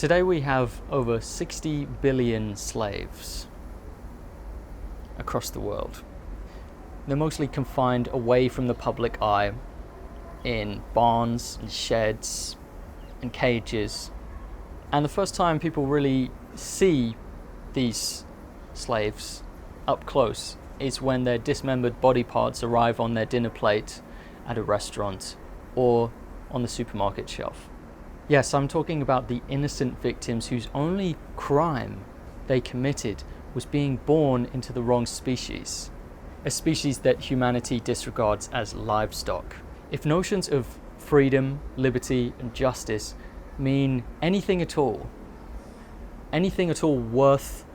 Today we have over 60 billion slaves across the world. They're mostly confined away from the public eye in barns and sheds and cages. And the first time people really see these slaves up close is when their dismembered body parts arrive on their dinner plate at a restaurant or on the supermarket shelf. Yes, I'm talking about the innocent victims whose only crime they committed was being born into the wrong species, a species that humanity disregards as livestock. If notions of freedom, liberty, and justice mean anything at all worth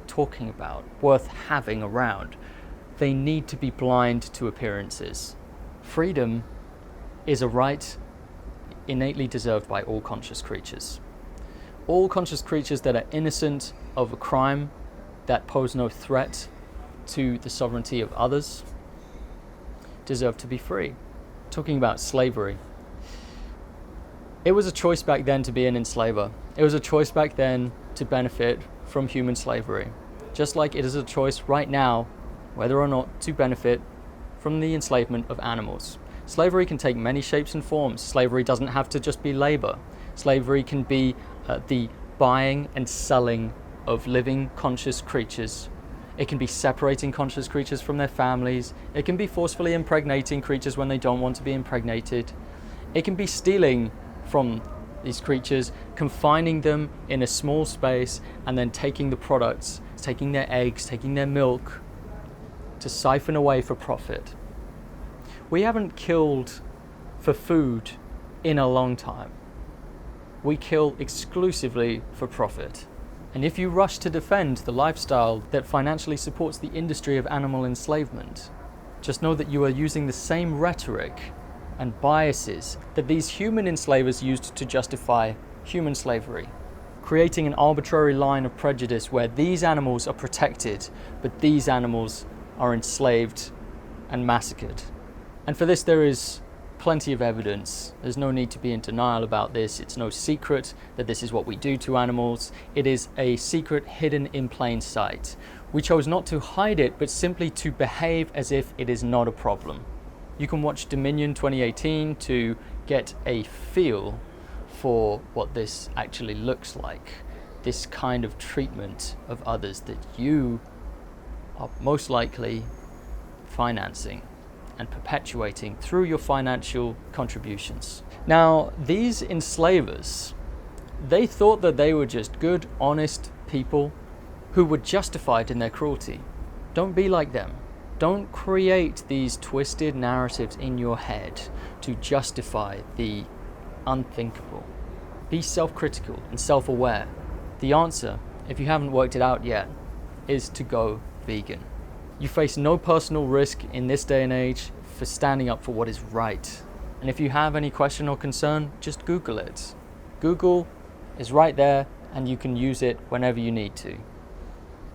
talking about, worth having around, they need to be blind to appearances. Freedom is a right innately deserved by all conscious creatures. All conscious creatures that are innocent of a crime, that pose no threat to the sovereignty of others, deserve to be free. Talking about slavery. It was a choice back then to be an enslaver. It was a choice back then to benefit from human slavery. Just like it is a choice right now whether or not to benefit from the enslavement of animals. Slavery can take many shapes and forms. Slavery doesn't have to just be labor. Slavery can be the buying and selling of living conscious creatures. It can be separating conscious creatures from their families. It can be forcefully impregnating creatures when they don't want to be impregnated. It can be stealing from these creatures, confining them in a small space, and then taking the products, taking their eggs, taking their milk, to siphon away for profit. We haven't killed for food in a long time. We kill exclusively for profit. And if you rush to defend the lifestyle that financially supports the industry of animal enslavement, just know that you are using the same rhetoric and biases that these human enslavers used to justify human slavery, creating an arbitrary line of prejudice where these animals are protected, but these animals are enslaved and massacred. And for this there is plenty of evidence. There's no need to be in denial about this. It's no secret that this is what we do to animals. It is a secret hidden in plain sight. We chose not to hide it, but simply to behave as if it is not a problem. You can watch Dominion 2018 to get a feel for what this actually looks like. This kind of treatment of others that you are most likely financing and perpetuating through your financial contributions. Now, these enslavers, they thought that they were just good, honest people who were justified in their cruelty. Don't be like them. Don't create these twisted narratives in your head to justify the unthinkable. Be self-critical and self-aware. The answer, if you haven't worked it out yet, is to go vegan. You face no personal risk in this day and age for standing up for what is right. And if you have any question or concern, just Google it. Google is right there and you can use it whenever you need to.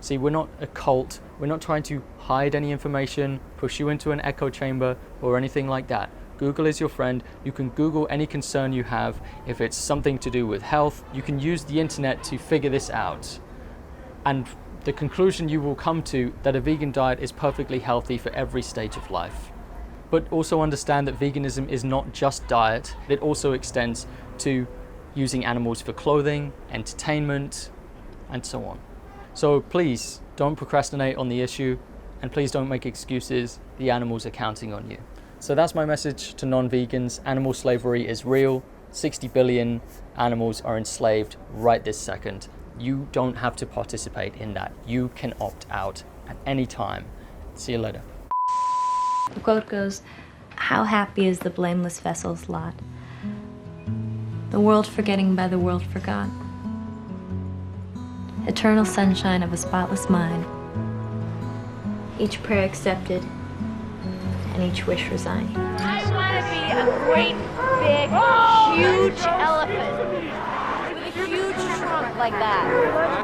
See, we're not a cult. We're not trying to hide any information, push you into an echo chamber or anything like that. Google is your friend. You can Google any concern you have. If it's something to do with health, you can use the internet to figure this out. And the conclusion you will come to that a vegan diet is perfectly healthy for every stage of life. But also understand that veganism is not just diet. It also extends to using animals for clothing, entertainment, and so on. So please don't procrastinate on the issue, and please don't make excuses. The animals are counting on you. So that's my message to non-vegans. Animal slavery is real. 60 billion animals are enslaved right this second. You don't have to participate in that. You can opt out at any time. See you later. The quote goes, "How happy is the blameless vessel's lot, the world forgetting by the world forgot, eternal sunshine of a spotless mind, each prayer accepted and each wish resigned." I want to be a great, big, huge elephant with a huge trunk like that.